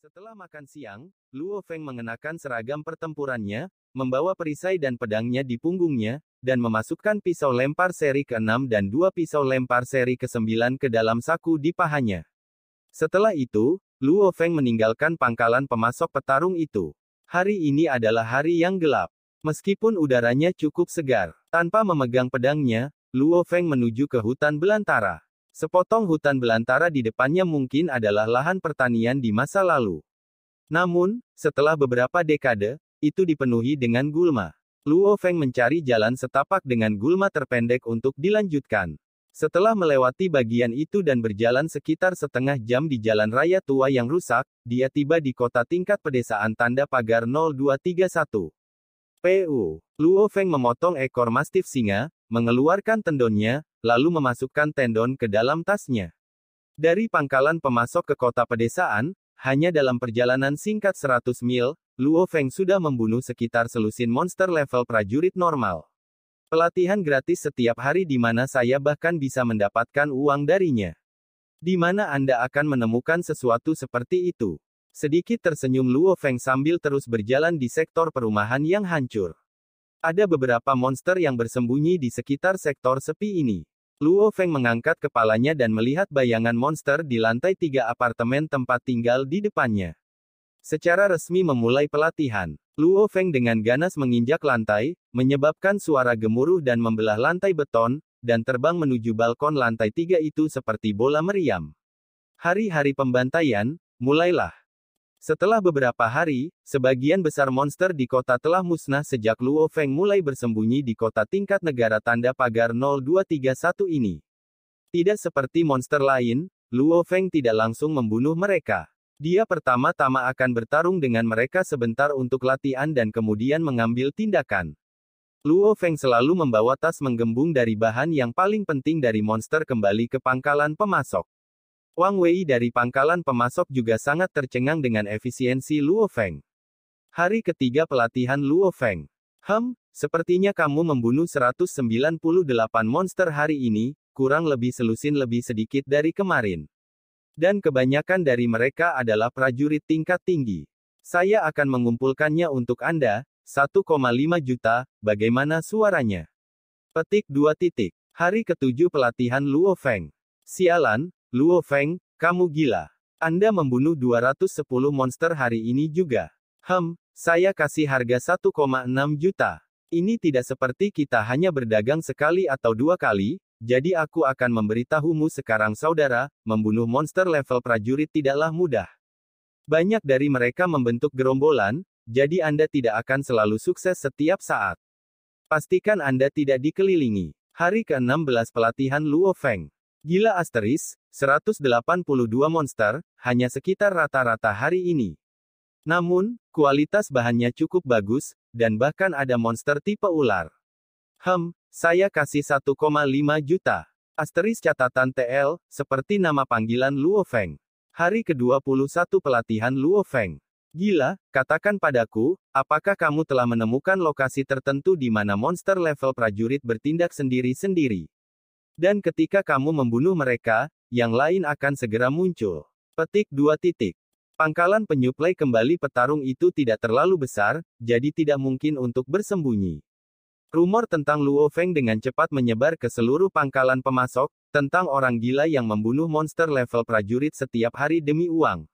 Setelah makan siang, Luo Feng mengenakan seragam pertempurannya, membawa perisai dan pedangnya di punggungnya, dan memasukkan pisau lempar seri ke-6 dan 2 pisau lempar seri ke-9 ke dalam saku di pahanya. Setelah itu, Luo Feng meninggalkan pangkalan pemasok petarung itu. Hari ini adalah hari yang gelap. Meskipun udaranya cukup segar, tanpa memegang pedangnya, Luo Feng menuju ke hutan belantara. Sepotong hutan belantara di depannya mungkin adalah lahan pertanian di masa lalu. Namun, setelah beberapa dekade, itu dipenuhi dengan gulma. Luo Feng mencari jalan setapak dengan gulma terpendek untuk dilanjutkan. Setelah melewati bagian itu dan berjalan sekitar setengah jam di jalan raya tua yang rusak, dia tiba di kota tingkat pedesaan tanda pagar 0231. PU. Luo Feng memotong ekor mastif singa, mengeluarkan tendonnya, lalu memasukkan tendon ke dalam tasnya. Dari pangkalan pemasok ke kota pedesaan, hanya dalam perjalanan singkat 100 mil, Luo Feng sudah membunuh sekitar selusin monster level prajurit normal. Pelatihan gratis setiap hari di mana saya bahkan bisa mendapatkan uang darinya. Di mana Anda akan menemukan sesuatu seperti itu? Sedikit tersenyum Luo Feng sambil terus berjalan di sektor perumahan yang hancur. Ada beberapa monster yang bersembunyi di sekitar sektor sepi ini. Luo Feng mengangkat kepalanya dan melihat bayangan monster di lantai 3 apartemen tempat tinggal di depannya. Secara resmi memulai pelatihan, Luo Feng dengan ganas menginjak lantai, menyebabkan suara gemuruh dan membelah lantai beton, dan terbang menuju balkon lantai 3 itu seperti bola meriam. Hari-hari pembantaian, mulailah. Setelah beberapa hari, sebagian besar monster di kota telah musnah sejak Luo Feng mulai bersembunyi di kota tingkat negara tanda pagar 0231 ini. Tidak seperti monster lain, Luo Feng tidak langsung membunuh mereka. Dia pertama-tama akan bertarung dengan mereka sebentar untuk latihan dan kemudian mengambil tindakan. Luo Feng selalu membawa tas menggembung dari bahan yang paling penting dari monster kembali ke pangkalan pemasok. Wang Wei dari pangkalan pemasok juga sangat tercengang dengan efisiensi Luo Feng. Hari ketiga pelatihan Luo Feng. Sepertinya kamu membunuh 198 monster hari ini, kurang lebih selusin lebih sedikit dari kemarin. Dan kebanyakan dari mereka adalah prajurit tingkat tinggi. Saya akan mengumpulkannya untuk Anda, 1,5 juta, bagaimana suaranya? Petik 2 titik. Hari ketujuh pelatihan Luo Feng. Sialan, Luo Feng, kamu gila. Anda membunuh 210 monster hari ini juga. Saya kasih harga 1,6 juta. Ini tidak seperti kita hanya berdagang sekali atau 2 kali, jadi aku akan memberitahumu sekarang saudara, membunuh monster level prajurit tidaklah mudah. Banyak dari mereka membentuk gerombolan, jadi Anda tidak akan selalu sukses setiap saat. Pastikan Anda tidak dikelilingi. Hari ke-16 pelatihan Luo Feng. Gila asteris, 182 monster, hanya sekitar rata-rata hari ini. Namun, kualitas bahannya cukup bagus, dan bahkan ada monster tipe ular. Saya kasih 1,5 juta. Asteris catatan TL, seperti nama panggilan Luo Feng. Hari ke-21 pelatihan Luo Feng. Gila, katakan padaku, apakah kamu telah menemukan lokasi tertentu di mana monster level prajurit bertindak sendiri-sendiri? Dan ketika kamu membunuh mereka, yang lain akan segera muncul. Petik 2 titik. Pangkalan penyuplai kembali petarung itu tidak terlalu besar, jadi tidak mungkin untuk bersembunyi. Rumor tentang Luo Feng dengan cepat menyebar ke seluruh pangkalan pemasok, tentang orang gila yang membunuh monster level prajurit setiap hari demi uang.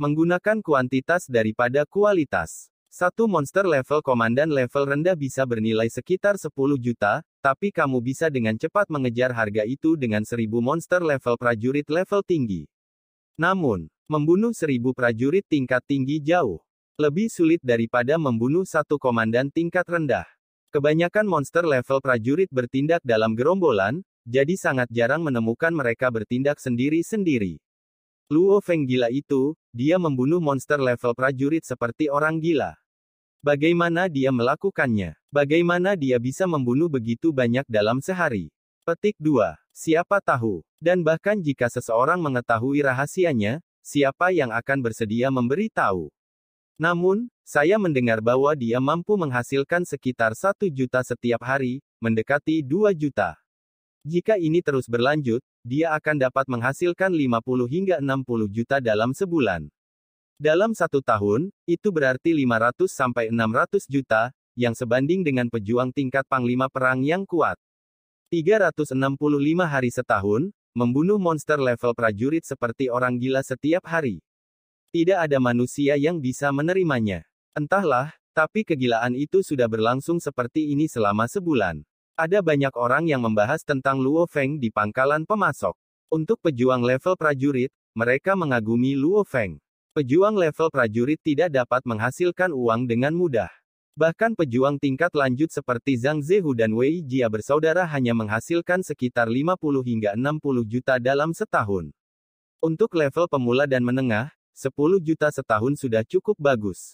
Menggunakan kuantitas daripada kualitas. Satu monster level komandan level rendah bisa bernilai sekitar 10 juta, tapi kamu bisa dengan cepat mengejar harga itu dengan 1000 monster level prajurit level tinggi. Namun, membunuh 1000 prajurit tingkat tinggi jauh lebih sulit daripada membunuh satu komandan tingkat rendah. Kebanyakan monster level prajurit bertindak dalam gerombolan, jadi sangat jarang menemukan mereka bertindak sendiri-sendiri. Luo Feng gila itu, dia membunuh monster level prajurit seperti orang gila. Bagaimana dia melakukannya? Bagaimana dia bisa membunuh begitu banyak dalam sehari? Petik 2. Siapa tahu. Dan bahkan jika seseorang mengetahui rahasianya, siapa yang akan bersedia memberi tahu? Namun, saya mendengar bahwa dia mampu menghasilkan sekitar 1 juta setiap hari, mendekati 2 juta. Jika ini terus berlanjut, dia akan dapat menghasilkan 50 hingga 60 juta dalam sebulan. Dalam 1 tahun, itu berarti 500-600 juta, yang sebanding dengan pejuang tingkat panglima perang yang kuat. 365 hari setahun, membunuh monster level prajurit seperti orang gila setiap hari. Tidak ada manusia yang bisa menerimanya. Entahlah, tapi kegilaan itu sudah berlangsung seperti ini selama sebulan. Ada banyak orang yang membahas tentang Luo Feng di pangkalan pemasok. Untuk pejuang level prajurit, mereka mengagumi Luo Feng. Pejuang level prajurit tidak dapat menghasilkan uang dengan mudah. Bahkan pejuang tingkat lanjut seperti Zhang Zehu dan Wei Jia bersaudara hanya menghasilkan sekitar 50 hingga 60 juta dalam setahun. Untuk level pemula dan menengah, 10 juta setahun sudah cukup bagus.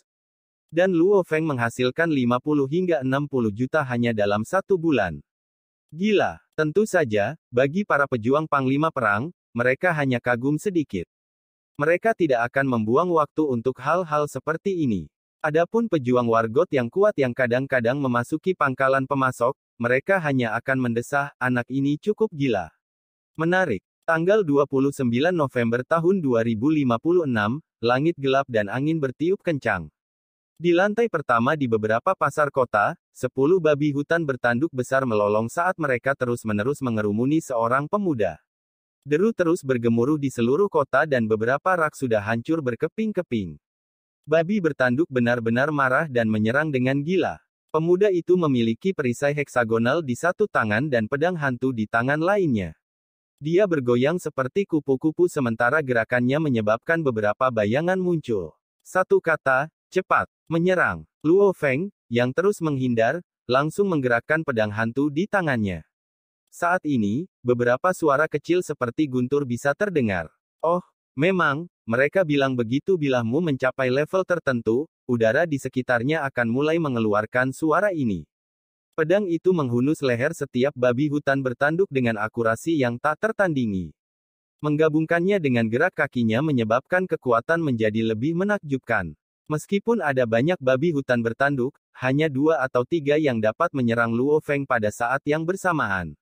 Dan Luo Feng menghasilkan 50 hingga 60 juta hanya dalam 1 bulan. Gila. Tentu saja, bagi para pejuang panglima perang, mereka hanya kagum sedikit. Mereka tidak akan membuang waktu untuk hal-hal seperti ini. Adapun pejuang wargot yang kuat yang kadang-kadang memasuki pangkalan pemasok, mereka hanya akan mendesah, anak ini cukup gila. Menarik. Tanggal 29 November tahun 2056, langit gelap dan angin bertiup kencang. Di lantai pertama di beberapa pasar kota, 10 babi hutan bertanduk besar melolong saat mereka terus-menerus mengerumuni seorang pemuda. Deru terus bergemuruh di seluruh kota dan beberapa rak sudah hancur berkeping-keping. Babi bertanduk benar-benar marah dan menyerang dengan gila. Pemuda itu memiliki perisai heksagonal di satu tangan dan pedang hantu di tangan lainnya. Dia bergoyang seperti kupu-kupu sementara gerakannya menyebabkan beberapa bayangan muncul. Satu kata, cepat. Menyerang. Luo Feng, yang terus menghindar, langsung menggerakkan pedang hantu di tangannya. Saat ini, beberapa suara kecil seperti guntur bisa terdengar. Oh, memang, mereka bilang begitu bilahmu mencapai level tertentu, udara di sekitarnya akan mulai mengeluarkan suara ini. Pedang itu menghunus leher setiap babi hutan bertanduk dengan akurasi yang tak tertandingi. Menggabungkannya dengan gerak kakinya menyebabkan kekuatan menjadi lebih menakjubkan. Meskipun ada banyak babi hutan bertanduk, hanya 2 atau 3 yang dapat menyerang Luo Feng pada saat yang bersamaan.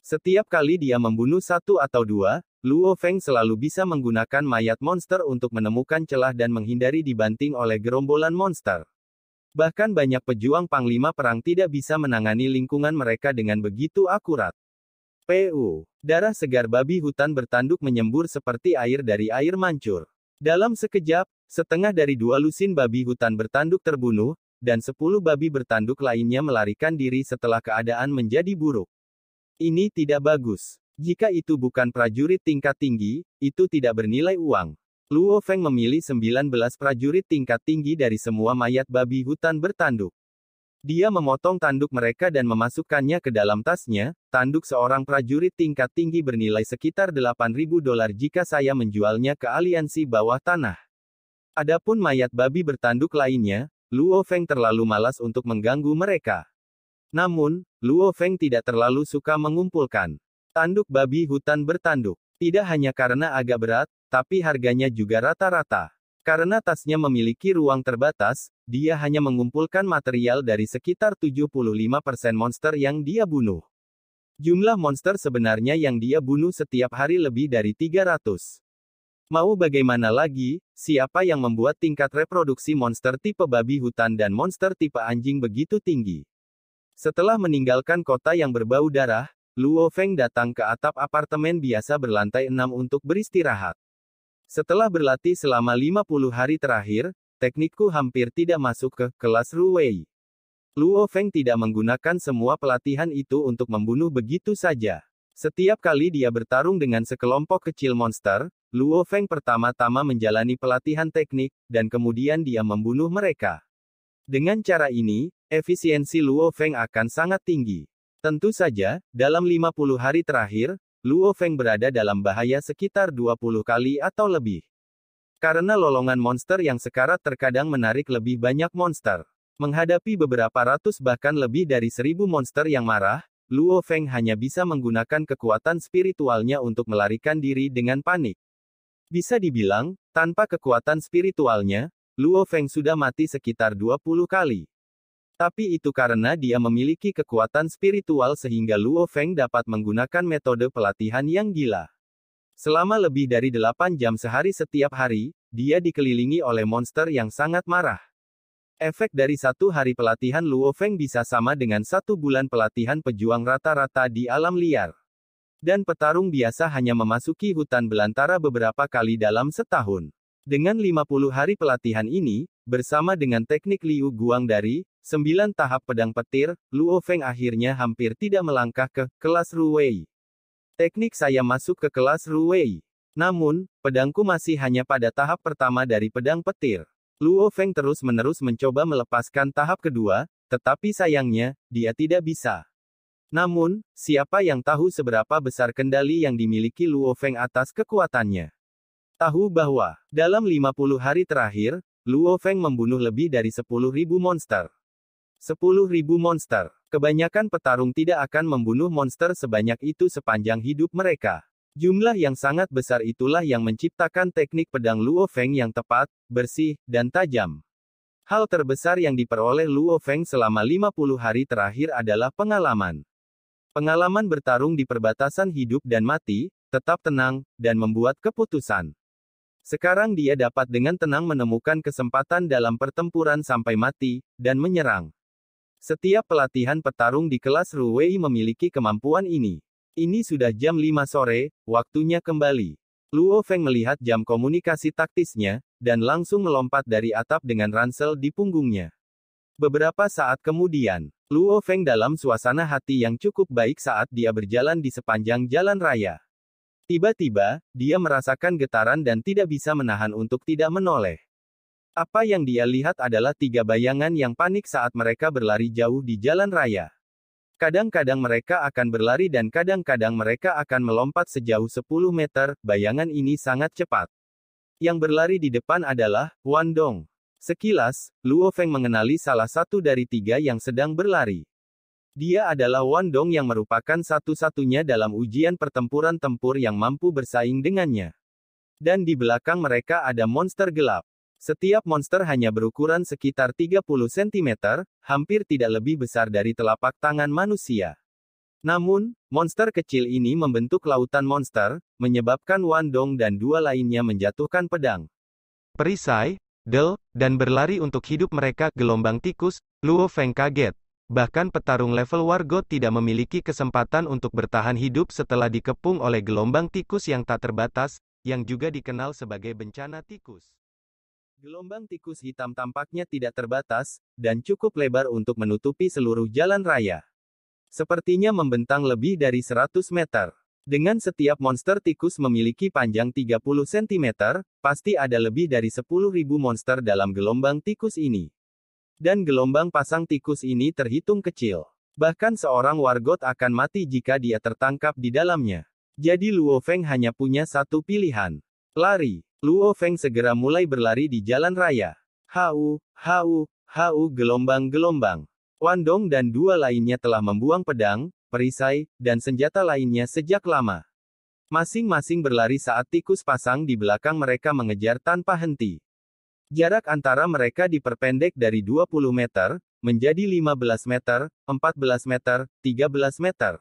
Setiap kali dia membunuh 1 atau 2, Luo Feng selalu bisa menggunakan mayat monster untuk menemukan celah dan menghindari dibanting oleh gerombolan monster. Bahkan banyak pejuang panglima perang tidak bisa menangani lingkungan mereka dengan begitu akurat. PU. Darah segar babi hutan bertanduk menyembur seperti air dari air mancur. Dalam sekejap, setengah dari 2 lusin babi hutan bertanduk terbunuh, dan 10 babi bertanduk lainnya melarikan diri setelah keadaan menjadi buruk. Ini tidak bagus. Jika itu bukan prajurit tingkat tinggi, itu tidak bernilai uang. Luo Feng memilih 19 prajurit tingkat tinggi dari semua mayat babi hutan bertanduk. Dia memotong tanduk mereka dan memasukkannya ke dalam tasnya. Tanduk seorang prajurit tingkat tinggi bernilai sekitar $8.000 jika saya menjualnya ke aliansi bawah tanah. Adapun mayat babi bertanduk lainnya, Luo Feng terlalu malas untuk mengganggu mereka. Namun, Luo Feng tidak terlalu suka mengumpulkan tanduk babi hutan bertanduk. Tidak hanya karena agak berat, tapi harganya juga rata-rata. Karena tasnya memiliki ruang terbatas, dia hanya mengumpulkan material dari sekitar 75% monster yang dia bunuh. Jumlah monster sebenarnya yang dia bunuh setiap hari lebih dari 300. Mau bagaimana lagi, siapa yang membuat tingkat reproduksi monster tipe babi hutan dan monster tipe anjing begitu tinggi? Setelah meninggalkan kota yang berbau darah, Luo Feng datang ke atap apartemen biasa berlantai 6 untuk beristirahat. Setelah berlatih selama 50 hari terakhir, teknikku hampir tidak masuk ke kelas Ruwei. Luo Feng tidak menggunakan semua pelatihan itu untuk membunuh begitu saja. Setiap kali dia bertarung dengan sekelompok kecil monster, Luo Feng pertama-tama menjalani pelatihan teknik, dan kemudian dia membunuh mereka. Dengan cara ini, efisiensi Luo Feng akan sangat tinggi. Tentu saja, dalam 50 hari terakhir, Luo Feng berada dalam bahaya sekitar 20 kali atau lebih. Karena lolongan monster yang sekarat terkadang menarik lebih banyak monster. Menghadapi beberapa ratus bahkan lebih dari 1000 monster yang marah, Luo Feng hanya bisa menggunakan kekuatan spiritualnya untuk melarikan diri dengan panik. Bisa dibilang, tanpa kekuatan spiritualnya, Luo Feng sudah mati sekitar 20 kali. Tapi itu karena dia memiliki kekuatan spiritual sehingga Luo Feng dapat menggunakan metode pelatihan yang gila. Selama lebih dari 8 jam sehari setiap hari, dia dikelilingi oleh monster yang sangat marah. Efek dari 1 hari pelatihan Luo Feng bisa sama dengan 1 bulan pelatihan pejuang rata-rata di alam liar. Dan petarung biasa hanya memasuki hutan belantara beberapa kali dalam setahun. Dengan 50 hari pelatihan ini, bersama dengan teknik Liu Guang dari 9 tahap pedang petir, Luo Feng akhirnya hampir tidak melangkah ke kelas Ruwei. Teknik saya masuk ke kelas Ruwei. Namun, pedangku masih hanya pada tahap pertama dari pedang petir. Luo Feng terus-menerus mencoba melepaskan tahap kedua, tetapi sayangnya, dia tidak bisa. Namun, siapa yang tahu seberapa besar kendali yang dimiliki Luo Feng atas kekuatannya? Tahu bahwa, dalam 50 hari terakhir, Luo Feng membunuh lebih dari 10.000 monster. 10.000 monster. Kebanyakan petarung tidak akan membunuh monster sebanyak itu sepanjang hidup mereka. Jumlah yang sangat besar itulah yang menciptakan teknik pedang Luo Feng yang tepat, bersih, dan tajam. Hal terbesar yang diperoleh Luo Feng selama 50 hari terakhir adalah pengalaman. Pengalaman bertarung di perbatasan hidup dan mati, tetap tenang, dan membuat keputusan. Sekarang dia dapat dengan tenang menemukan kesempatan dalam pertempuran sampai mati, dan menyerang. Setiap pelatihan petarung di kelas Ruwei memiliki kemampuan ini. Ini sudah jam 5 sore, waktunya kembali. Luo Feng melihat jam komunikasi taktisnya, dan langsung melompat dari atap dengan ransel di punggungnya. Beberapa saat kemudian, Luo Feng dalam suasana hati yang cukup baik saat dia berjalan di sepanjang jalan raya. Tiba-tiba, dia merasakan getaran dan tidak bisa menahan untuk tidak menoleh. Apa yang dia lihat adalah 3 bayangan yang panik saat mereka berlari jauh di jalan raya. Kadang-kadang mereka akan berlari dan kadang-kadang mereka akan melompat sejauh 10 meter, bayangan ini sangat cepat. Yang berlari di depan adalah Wan Dong. Sekilas, Luo Feng mengenali salah satu dari 3 yang sedang berlari. Dia adalah Wan Dong yang merupakan satu-satunya dalam ujian pertempuran tempur yang mampu bersaing dengannya. Dan di belakang mereka ada monster gelap. Setiap monster hanya berukuran sekitar 30 cm, hampir tidak lebih besar dari telapak tangan manusia. Namun, monster kecil ini membentuk lautan monster, menyebabkan Wan Dong dan 2 lainnya menjatuhkan pedang. Perisai, del, dan berlari untuk hidup mereka gelombang tikus. Luo Feng kaget. Bahkan petarung level Wargot tidak memiliki kesempatan untuk bertahan hidup setelah dikepung oleh gelombang tikus yang tak terbatas, yang juga dikenal sebagai bencana tikus. Gelombang tikus hitam tampaknya tidak terbatas, dan cukup lebar untuk menutupi seluruh jalan raya. Sepertinya membentang lebih dari 100 meter. Dengan setiap monster tikus memiliki panjang 30 cm, pasti ada lebih dari 10.000 monster dalam gelombang tikus ini. Dan gelombang pasang tikus ini terhitung kecil. Bahkan seorang Wargot akan mati jika dia tertangkap di dalamnya. Jadi Luo Feng hanya punya satu pilihan. Lari. Luo Feng segera mulai berlari di jalan raya. Hau, hau, hau gelombang-gelombang. Wan Dong dan 2 lainnya telah membuang pedang, perisai, dan senjata lainnya sejak lama. Masing-masing berlari saat tikus pasang di belakang mereka mengejar tanpa henti. Jarak antara mereka diperpendek dari 20 meter, menjadi 15 meter, 14 meter, 13 meter.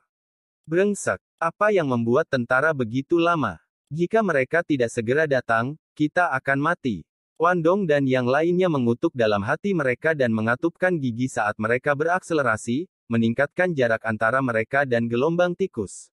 Brengsek, apa yang membuat tentara begitu lama? Jika mereka tidak segera datang, kita akan mati. Wan Dong dan yang lainnya mengutuk dalam hati mereka dan mengatupkan gigi saat mereka berakselerasi, meningkatkan jarak antara mereka dan gelombang tikus.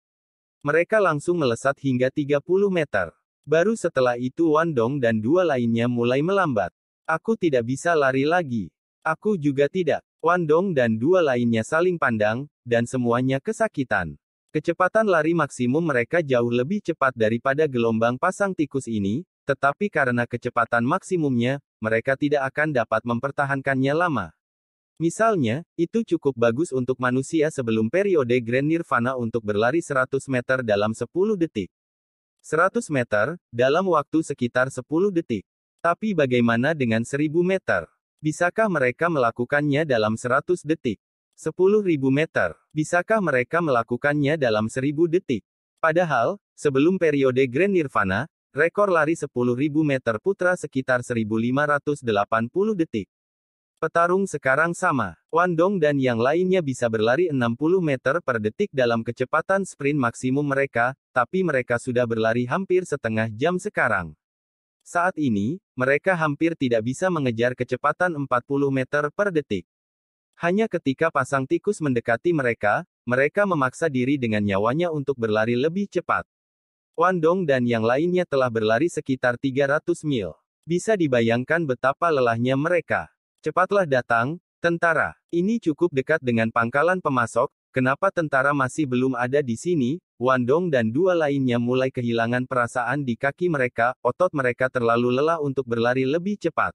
Mereka langsung melesat hingga 30 meter. Baru setelah itu Wan Dong dan 2 lainnya mulai melambat. Aku tidak bisa lari lagi. Aku juga tidak. Wan Dong dan 2 lainnya saling pandang, dan semuanya kesakitan. Kecepatan lari maksimum mereka jauh lebih cepat daripada gelombang pasang tikus ini, tetapi karena kecepatan maksimumnya, mereka tidak akan dapat mempertahankannya lama. Misalnya, itu cukup bagus untuk manusia sebelum periode Grand Nirvana untuk berlari 100 meter dalam 10 detik. 100 meter, dalam waktu sekitar 10 detik. Tapi bagaimana dengan 1000 meter? Bisakah mereka melakukannya dalam 100 detik? 10.000 meter. Bisakah mereka melakukannya dalam 1000 detik? Padahal, sebelum periode Grand Nirvana, rekor lari 10.000 meter putra sekitar 1580 detik. Petarung sekarang sama. Wan Dong dan yang lainnya bisa berlari 60 meter per detik dalam kecepatan sprint maksimum mereka, tapi mereka sudah berlari hampir setengah jam sekarang. Saat ini, mereka hampir tidak bisa mengejar kecepatan 40 meter per detik. Hanya ketika pasang tikus mendekati mereka, mereka memaksa diri dengan nyawanya untuk berlari lebih cepat. Wandong dan yang lainnya telah berlari sekitar 300 mil. Bisa dibayangkan betapa lelahnya mereka. Cepatlah datang, tentara. Ini cukup dekat dengan pangkalan pemasok. Kenapa tentara masih belum ada di sini? Wandong dan dua lainnya mulai kehilangan perasaan di kaki mereka, otot mereka terlalu lelah untuk berlari lebih cepat.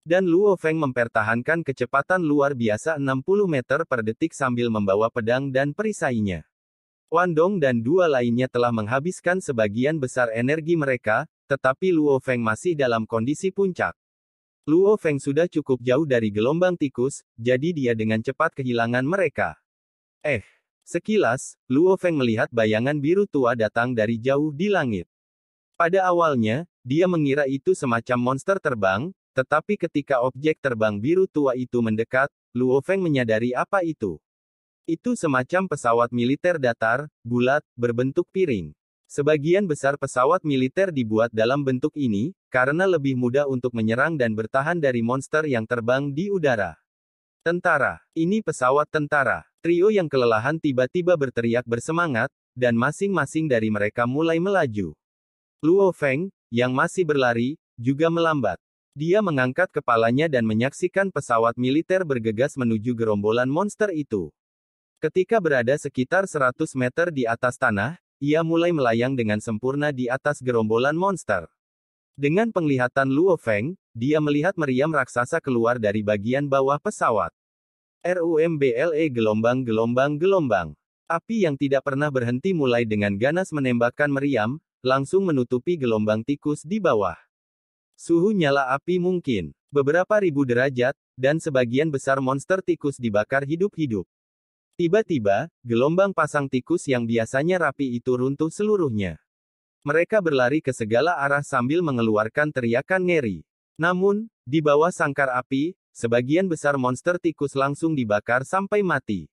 Dan Luo Feng mempertahankan kecepatan luar biasa 60 meter per detik sambil membawa pedang dan perisainya. Wandong dan dua lainnya telah menghabiskan sebagian besar energi mereka, tetapi Luo Feng masih dalam kondisi puncak. Luo Feng sudah cukup jauh dari gelombang tikus, jadi dia dengan cepat kehilangan mereka. Sekilas, Luo Feng melihat bayangan biru tua datang dari jauh di langit. Pada awalnya, dia mengira itu semacam monster terbang, tetapi ketika objek terbang biru tua itu mendekat, Luo Feng menyadari apa itu. Itu semacam pesawat militer datar, bulat, berbentuk piring. Sebagian besar pesawat militer dibuat dalam bentuk ini, karena lebih mudah untuk menyerang dan bertahan dari monster yang terbang di udara. Tentara. Ini pesawat tentara. Trio yang kelelahan tiba-tiba berteriak bersemangat, dan masing-masing dari mereka mulai melaju. Luo Feng, yang masih berlari, juga melambat. Dia mengangkat kepalanya dan menyaksikan pesawat militer bergegas menuju gerombolan monster itu. Ketika berada sekitar 100 meter di atas tanah, ia mulai melayang dengan sempurna di atas gerombolan monster. Dengan penglihatan Luo Feng, dia melihat meriam raksasa keluar dari bagian bawah pesawat. RUMBLE gelombang-gelombang-gelombang. Api yang tidak pernah berhenti mulai dengan ganas menembakkan meriam, langsung menutupi gelombang tikus di bawah. Suhu nyala api mungkin beberapa ribu derajat, dan sebagian besar monster tikus dibakar hidup-hidup. Tiba-tiba, gelombang pasang tikus yang biasanya rapi itu runtuh seluruhnya. Mereka berlari ke segala arah sambil mengeluarkan teriakan ngeri. Namun, di bawah sangkar api, sebagian besar monster tikus langsung dibakar sampai mati.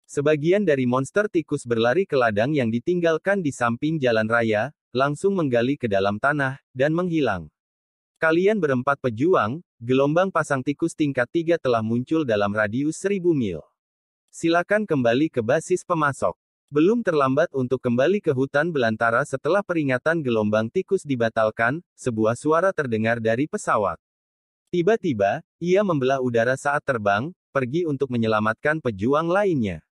Sebagian dari monster tikus berlari ke ladang yang ditinggalkan di samping jalan raya, langsung menggali ke dalam tanah, dan menghilang. Kalian berempat pejuang, gelombang pasang tikus tingkat 3 telah muncul dalam radius 1000 mil. Silakan kembali ke basis pemasok. Belum terlambat untuk kembali ke hutan belantara setelah peringatan gelombang tikus dibatalkan, sebuah suara terdengar dari pesawat. Tiba-tiba, ia membelah udara saat terbang, pergi untuk menyelamatkan pejuang lainnya.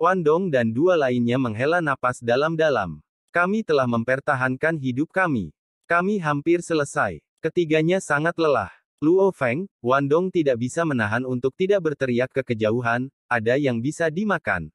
Wandong dan dua lainnya menghela napas dalam-dalam. Kami telah mempertahankan hidup kami. Kami hampir selesai. Ketiganya sangat lelah. Luo Feng, Wandong tidak bisa menahan untuk tidak berteriak ke kejauhan, ada yang bisa dimakan.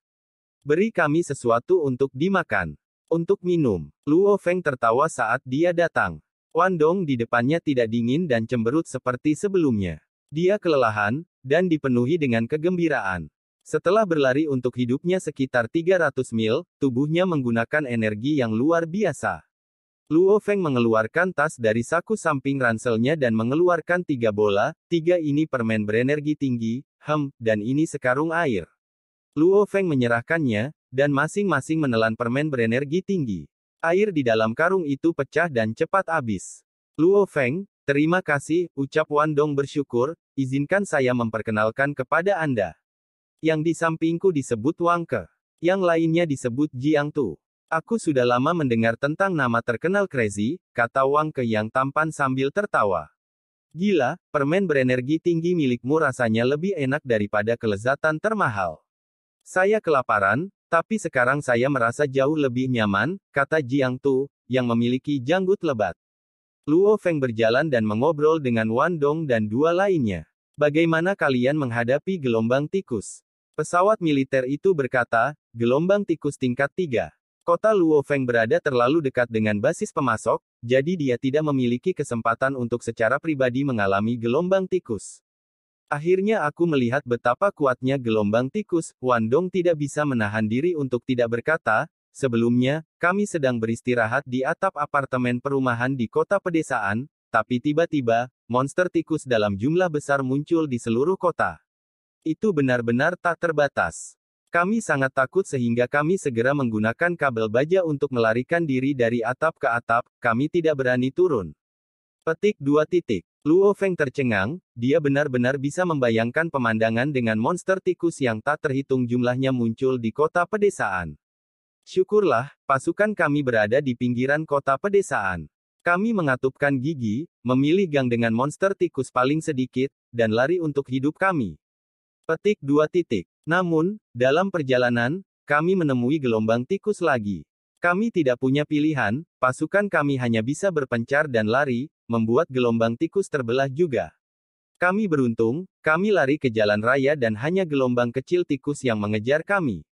Beri kami sesuatu untuk dimakan. Untuk minum. Luo Feng tertawa saat dia datang. Wandong di depannya tidak dingin dan cemberut seperti sebelumnya. Dia kelelahan, dan dipenuhi dengan kegembiraan. Setelah berlari untuk hidupnya sekitar 300 mil, tubuhnya menggunakan energi yang luar biasa. Luo Feng mengeluarkan tas dari saku samping ranselnya dan mengeluarkan 3 bola, 3 ini permen berenergi tinggi, dan ini sekarung air. Luo Feng menyerahkannya, dan masing-masing menelan permen berenergi tinggi. Air di dalam karung itu pecah dan cepat habis. Luo Feng, terima kasih, ucap Wandong bersyukur, izinkan saya memperkenalkan kepada Anda. Yang di sampingku disebut Wang Ke. Yang lainnya disebut Jiang Tu. Aku sudah lama mendengar tentang nama terkenal Crazy, kata Wang Ke yang tampan sambil tertawa. Gila, permen berenergi tinggi milikmu rasanya lebih enak daripada kelezatan termahal. Saya kelaparan, tapi sekarang saya merasa jauh lebih nyaman, kata Jiang Tu, yang memiliki janggut lebat. Luo Feng berjalan dan mengobrol dengan Wandong dan dua lainnya. Bagaimana kalian menghadapi gelombang tikus? Pesawat militer itu berkata, gelombang tikus tingkat 3. Kota Luo Feng berada terlalu dekat dengan basis pemasok, jadi dia tidak memiliki kesempatan untuk secara pribadi mengalami gelombang tikus. Akhirnya aku melihat betapa kuatnya gelombang tikus. Wandong tidak bisa menahan diri untuk tidak berkata, sebelumnya, kami sedang beristirahat di atap apartemen perumahan di kota pedesaan, tapi tiba-tiba, monster tikus dalam jumlah besar muncul di seluruh kota. Itu benar-benar tak terbatas. Kami sangat takut sehingga kami segera menggunakan kabel baja untuk melarikan diri dari atap ke atap, kami tidak berani turun. Petik 2 titik. Luo Feng tercengang, dia benar-benar bisa membayangkan pemandangan dengan monster tikus yang tak terhitung jumlahnya muncul di kota pedesaan. Syukurlah, pasukan kami berada di pinggiran kota pedesaan. Kami mengatupkan gigi, memilih gang dengan monster tikus paling sedikit, dan lari untuk hidup kami. Petik 2 titik. Namun, dalam perjalanan, kami menemui gelombang tikus lagi. Kami tidak punya pilihan, pasukan kami hanya bisa berpencar dan lari, membuat gelombang tikus terbelah juga. Kami beruntung, kami lari ke jalan raya dan hanya gelombang kecil tikus yang mengejar kami.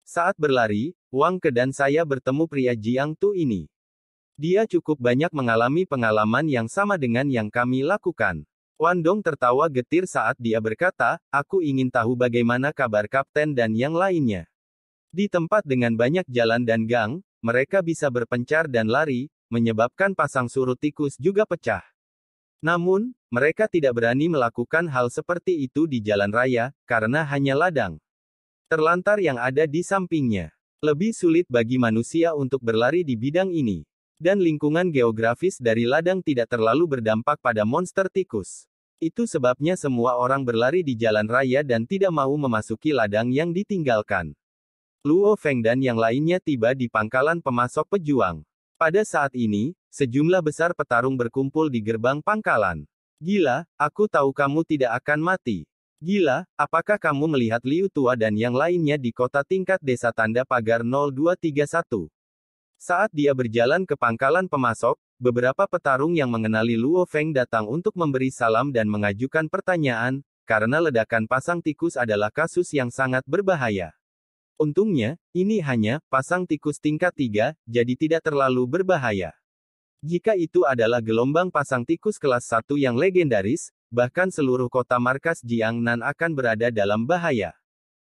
Saat berlari, Wang Ke dan saya bertemu pria Jiang Tu ini. Dia cukup banyak mengalami pengalaman yang sama dengan yang kami lakukan. Wan Dong tertawa getir saat dia berkata, aku ingin tahu bagaimana kabar kapten dan yang lainnya. Di tempat dengan banyak jalan dan gang, mereka bisa berpencar dan lari, menyebabkan pasang surut tikus juga pecah. Namun, mereka tidak berani melakukan hal seperti itu di jalan raya, karena hanya ladang terlantar yang ada di sampingnya. Lebih sulit bagi manusia untuk berlari di bidang ini. Dan lingkungan geografis dari ladang tidak terlalu berdampak pada monster tikus. Itu sebabnya semua orang berlari di jalan raya dan tidak mau memasuki ladang yang ditinggalkan. Luo Feng dan yang lainnya tiba di pangkalan pemasok pejuang. Pada saat ini, sejumlah besar petarung berkumpul di gerbang pangkalan. Gila, aku tahu kamu tidak akan mati. Gila, apakah kamu melihat Liu Tua dan yang lainnya di kota tingkat desa tanda pagar 0231? Saat dia berjalan ke pangkalan pemasok, beberapa petarung yang mengenali Luo Feng datang untuk memberi salam dan mengajukan pertanyaan, karena ledakan pasang tikus adalah kasus yang sangat berbahaya. Untungnya, ini hanya pasang tikus tingkat 3, jadi tidak terlalu berbahaya. Jika itu adalah gelombang pasang tikus kelas 1 yang legendaris, bahkan seluruh kota markas Jiangnan akan berada dalam bahaya.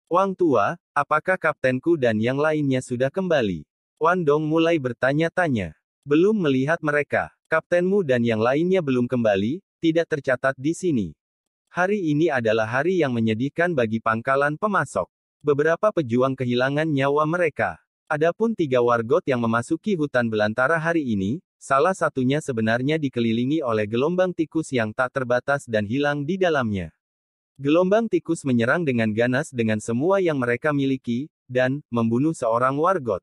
Wang Tua, apakah kaptenku dan yang lainnya sudah kembali? Wan Dong mulai bertanya-tanya. Belum melihat mereka. Kaptenmu dan yang lainnya belum kembali, tidak tercatat di sini. Hari ini adalah hari yang menyedihkan bagi pangkalan pemasok. Beberapa pejuang kehilangan nyawa mereka. Adapun 3 wargot yang memasuki hutan belantara hari ini, salah satunya sebenarnya dikelilingi oleh gelombang tikus yang tak terbatas dan hilang di dalamnya. Gelombang tikus menyerang dengan ganas dengan semua yang mereka miliki, dan membunuh seorang wargot.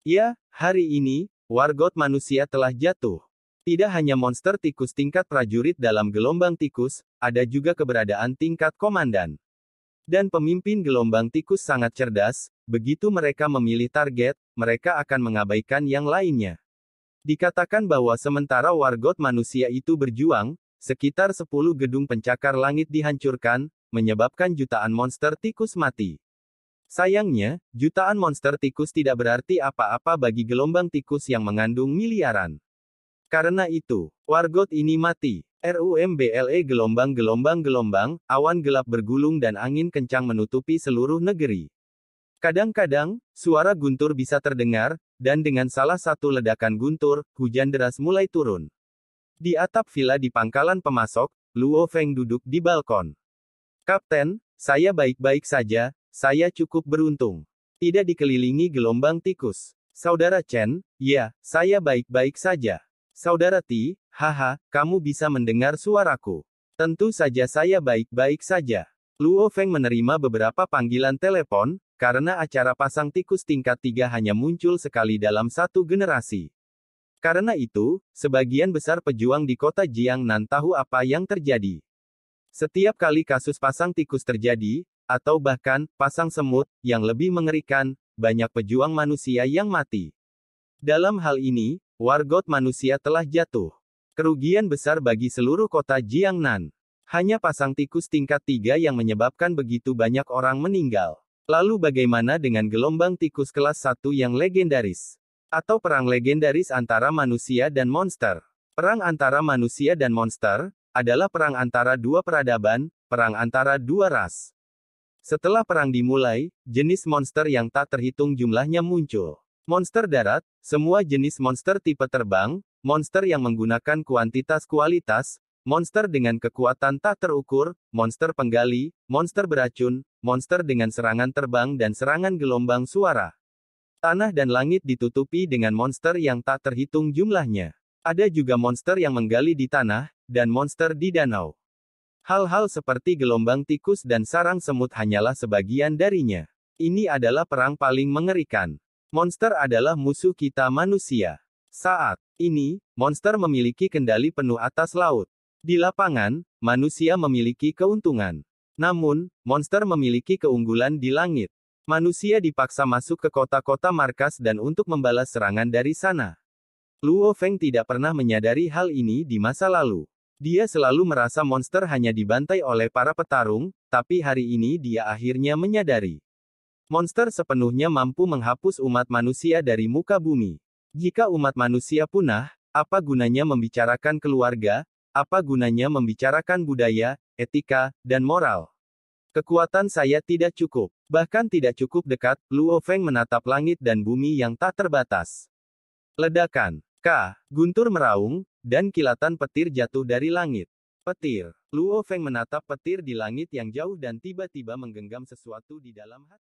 Ya, hari ini, wargot manusia telah jatuh. Tidak hanya monster tikus tingkat prajurit dalam gelombang tikus, ada juga keberadaan tingkat komandan. Dan pemimpin gelombang tikus sangat cerdas, begitu mereka memilih target, mereka akan mengabaikan yang lainnya. Dikatakan bahwa sementara wargot manusia itu berjuang, sekitar 10 gedung pencakar langit dihancurkan, menyebabkan jutaan monster tikus mati. Sayangnya, jutaan monster tikus tidak berarti apa-apa bagi gelombang tikus yang mengandung miliaran. Karena itu, wargot ini mati. RUMBLE gelombang-gelombang, awan gelap bergulung dan angin kencang menutupi seluruh negeri. Kadang-kadang, suara guntur bisa terdengar, dan dengan salah satu ledakan guntur, hujan deras mulai turun. Di atap villa di pangkalan pemasok, Luo Feng duduk di balkon. Kapten, saya baik-baik saja, saya cukup beruntung. Tidak dikelilingi gelombang tikus. Saudara Chen, ya, saya baik-baik saja. Saudara Ti, haha, kamu bisa mendengar suaraku. Tentu saja saya baik-baik saja. Luo Feng menerima beberapa panggilan telepon, karena acara pasang tikus tingkat 3 hanya muncul sekali dalam satu generasi. Karena itu, sebagian besar pejuang di kota Jiangnan tahu apa yang terjadi. Setiap kali kasus pasang tikus terjadi, atau bahkan, pasang semut, yang lebih mengerikan, banyak pejuang manusia yang mati. Dalam hal ini, wargot manusia telah jatuh. Kerugian besar bagi seluruh kota Jiangnan. Hanya pasang tikus tingkat 3 yang menyebabkan begitu banyak orang meninggal. Lalu bagaimana dengan gelombang tikus kelas 1 yang legendaris? Atau perang legendaris antara manusia dan monster? Perang antara manusia dan monster, adalah perang antara dua peradaban, perang antara dua ras. Setelah perang dimulai, jenis monster yang tak terhitung jumlahnya muncul. Monster darat, semua jenis monster tipe terbang, monster yang menggunakan kuantitas kualitas, monster dengan kekuatan tak terukur, monster penggali, monster beracun, monster dengan serangan terbang dan serangan gelombang suara. Tanah dan langit ditutupi dengan monster yang tak terhitung jumlahnya. Ada juga monster yang menggali di tanah, dan monster di danau. Hal-hal seperti gelombang tikus dan sarang semut hanyalah sebagian darinya. Ini adalah perang paling mengerikan. Monster adalah musuh kita manusia. Saat ini, monster memiliki kendali penuh atas laut. Di lapangan, manusia memiliki keuntungan. Namun, monster memiliki keunggulan di langit. Manusia dipaksa masuk ke kota-kota markas dan untuk membalas serangan dari sana. Luo Feng tidak pernah menyadari hal ini di masa lalu. Dia selalu merasa monster hanya dibantai oleh para petarung, tapi hari ini dia akhirnya menyadari. Monster sepenuhnya mampu menghapus umat manusia dari muka bumi. Jika umat manusia punah, apa gunanya membicarakan keluarga, apa gunanya membicarakan budaya, etika, dan moral? Kekuatan saya tidak cukup. Bahkan tidak cukup dekat, Luo Feng menatap langit dan bumi yang tak terbatas. Ledakan. Guntur meraung, dan kilatan petir jatuh dari langit. Petir. Luo Feng menatap petir di langit yang jauh dan tiba-tiba menggenggam sesuatu di dalam hati.